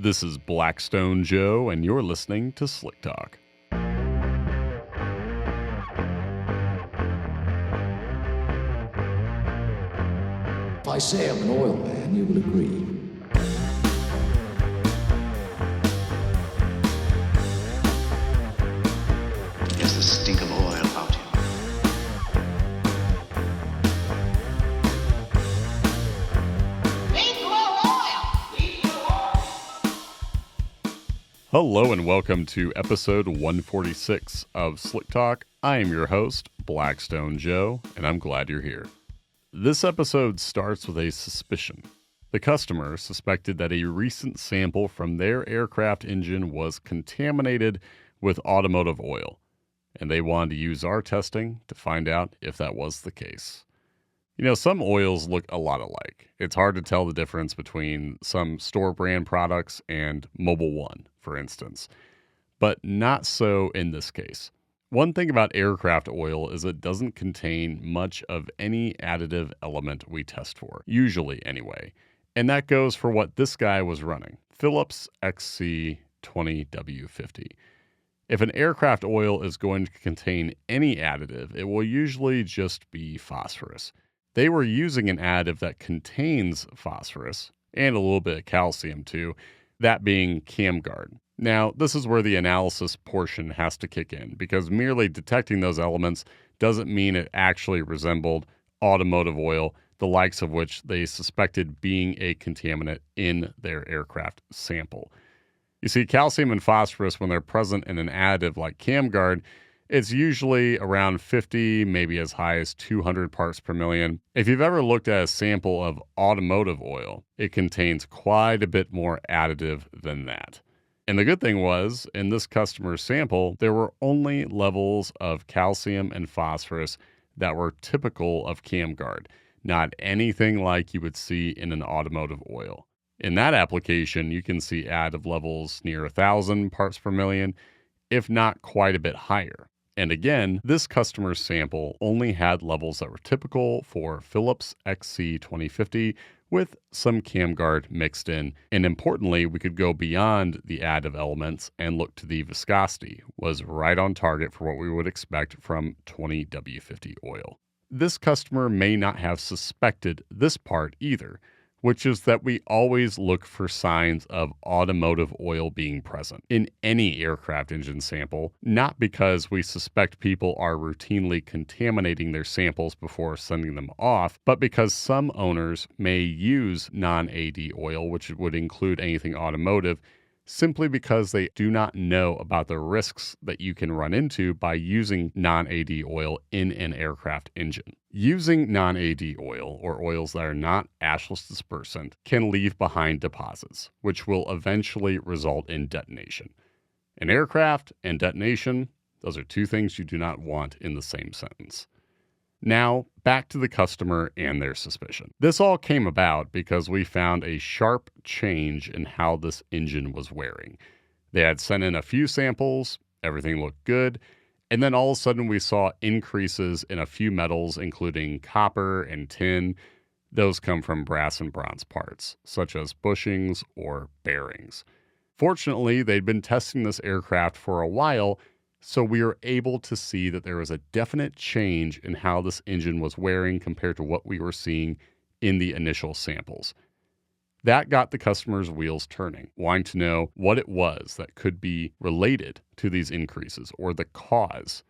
This is Blackstone Joe, and you're listening to Slick Talk. If I say I'm an oil man, you will agree. There's the stink of oil about him. Hello and welcome to episode 146 of Slick Talk. I am your host, Blackstone Joe, and I'm glad you're here. This episode starts with a suspicion. The customer suspected that a recent sample from their aircraft engine was contaminated with automotive oil, and they wanted to use our testing to find out if that was the case. You know, some oils look a lot alike. It's hard to tell the difference between some store brand products and Mobil 1, for instance. But not so in this case. One thing about aircraft oil is it doesn't contain much of any additive element we test for, usually anyway. And that goes for what this guy was running, Phillips XC20W50. If an aircraft oil is going to contain any additive, it will usually just be phosphorus. They were using an additive that contains phosphorus and a little bit of calcium too, that being CamGuard. Now, this is where the analysis portion has to kick in, because merely detecting those elements doesn't mean it actually resembled automotive oil, the likes of which they suspected being a contaminant in their aircraft sample. You see, calcium and phosphorus, when they're present in an additive like CamGuard, it's usually around 50, maybe as high as 200 parts per million. If you've ever looked at a sample of automotive oil, it contains quite a bit more additive than that. And the good thing was, in this customer's sample, there were only levels of calcium and phosphorus that were typical of CamGuard, not anything like you would see in an automotive oil. In that application, you can see additive levels near 1,000 parts per million, if not quite a bit higher. And again, this customer's sample only had levels that were typical for Phillips XC2050 with some CamGuard mixed in. And importantly, we could go beyond the additive elements and look to the viscosity, was right on target for what we would expect from 20W50 oil. This customer may not have suspected this part either, which is that we always look for signs of automotive oil being present in any aircraft engine sample, not because we suspect people are routinely contaminating their samples before sending them off, but because some owners may use non-AD oil, which would include anything automotive, simply because they do not know about the risks that you can run into by using non-AD oil in an aircraft engine. Using non-AD oil, or oils that are not ashless dispersant, can leave behind deposits, which will eventually result in detonation. An aircraft and detonation, those are two things you do not want in the same sentence. Now, back to the customer and their suspicion. This all came about because we found a sharp change in how this engine was wearing. They had sent in a few samples, everything looked good, and then all of a sudden we saw increases in a few metals, including copper and tin. Those come from brass and bronze parts, such as bushings or bearings. Fortunately, they'd been testing this aircraft for a while, so we were able to see that there was a definite change in how this engine was wearing compared to what we were seeing in the initial samples. That got the customer's wheels turning, wanting to know what it was that could be related to these increases or the cause.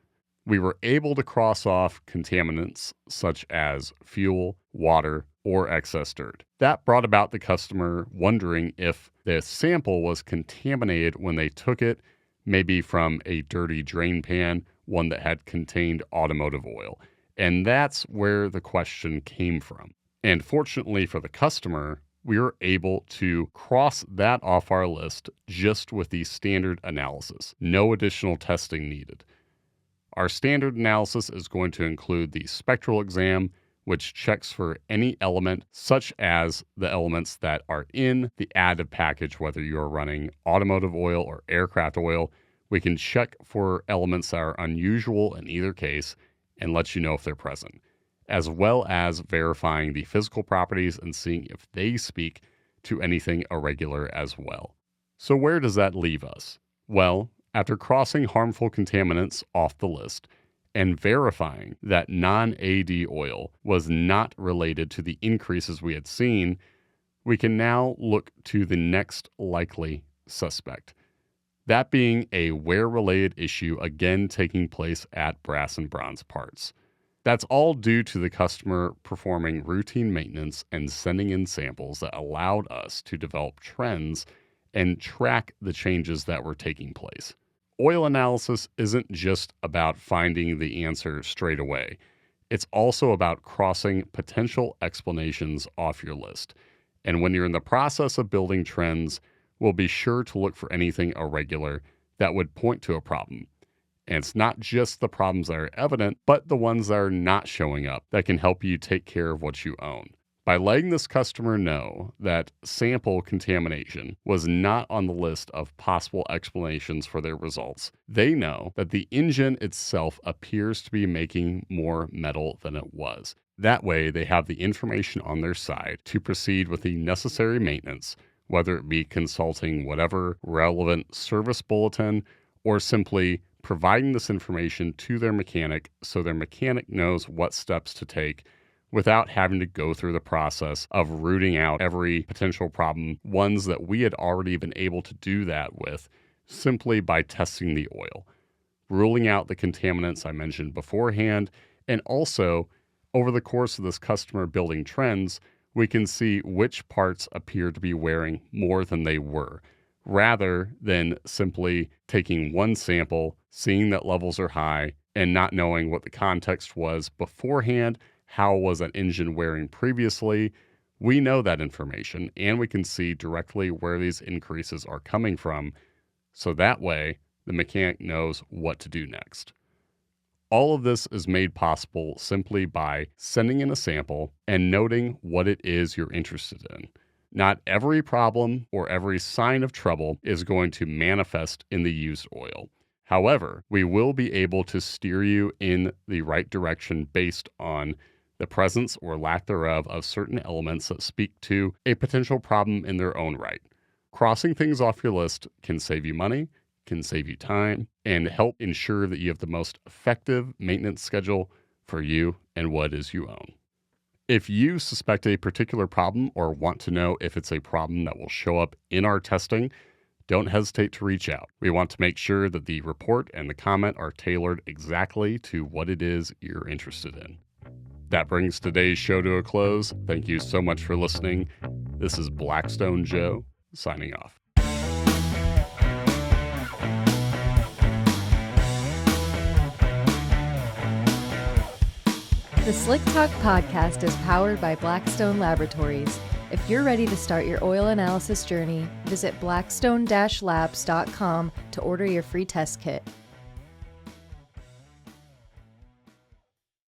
We were able to cross off contaminants such as fuel, water, or excess dirt. That brought about the customer wondering if the sample was contaminated when they took it, maybe from a dirty drain pan, one that had contained automotive oil. And that's where the question came from. And fortunately for the customer, we were able to cross that off our list just with the standard analysis. No additional testing needed. Our standard analysis is going to include the spectral exam, which checks for any element, such as the elements that are in the additive package, whether you're running automotive oil or aircraft oil. We can check for elements that are unusual in either case and let you know if they're present, as well as verifying the physical properties and seeing if they speak to anything irregular as well. So where does that leave us? Well, after crossing harmful contaminants off the list and verifying that non-AD oil was not related to the increases we had seen, we can now look to the next likely suspect. That being a wear-related issue again taking place at brass and bronze parts. That's all due to the customer performing routine maintenance and sending in samples that allowed us to develop trends and track the changes that were taking place. Oil analysis isn't just about finding the answer straight away. It's also about crossing potential explanations off your list. And when you're in the process of building trends, we'll be sure to look for anything irregular that would point to a problem. And it's not just the problems that are evident, but the ones that are not showing up that can help you take care of what you own. By letting this customer know that sample contamination was not on the list of possible explanations for their results, they know that the engine itself appears to be making more metal than it was. That way, they have the information on their side to proceed with the necessary maintenance, whether it be consulting whatever relevant service bulletin or simply providing this information to their mechanic so their mechanic knows what steps to take without having to go through the process of rooting out every potential problem, ones that we had already been able to do that with simply by testing the oil, ruling out the contaminants I mentioned beforehand, and also over the course of this customer building trends, we can see which parts appear to be wearing more than they were, rather than simply taking one sample, seeing that levels are high, and not knowing what the context was beforehand. How was that engine wearing previously? We know that information, and we can see directly where these increases are coming from, so that way the mechanic knows what to do next. All of this is made possible simply by sending in a sample and noting what it is you're interested in. Not every problem or every sign of trouble is going to manifest in the used oil. However, we will be able to steer you in the right direction based on the presence or lack thereof of certain elements that speak to a potential problem in their own right. Crossing things off your list can save you money, can save you time, and help ensure that you have the most effective maintenance schedule for you and what it is you own. If you suspect a particular problem or want to know if it's a problem that will show up in our testing, don't hesitate to reach out. We want to make sure that the report and the comment are tailored exactly to what it is you're interested in. That brings today's show to a close. Thank you so much for listening. This is Blackstone Joe, signing off. The Slick Talk podcast is powered by Blackstone Laboratories. If you're ready to start your oil analysis journey, visit blackstone-labs.com to order your free test kit.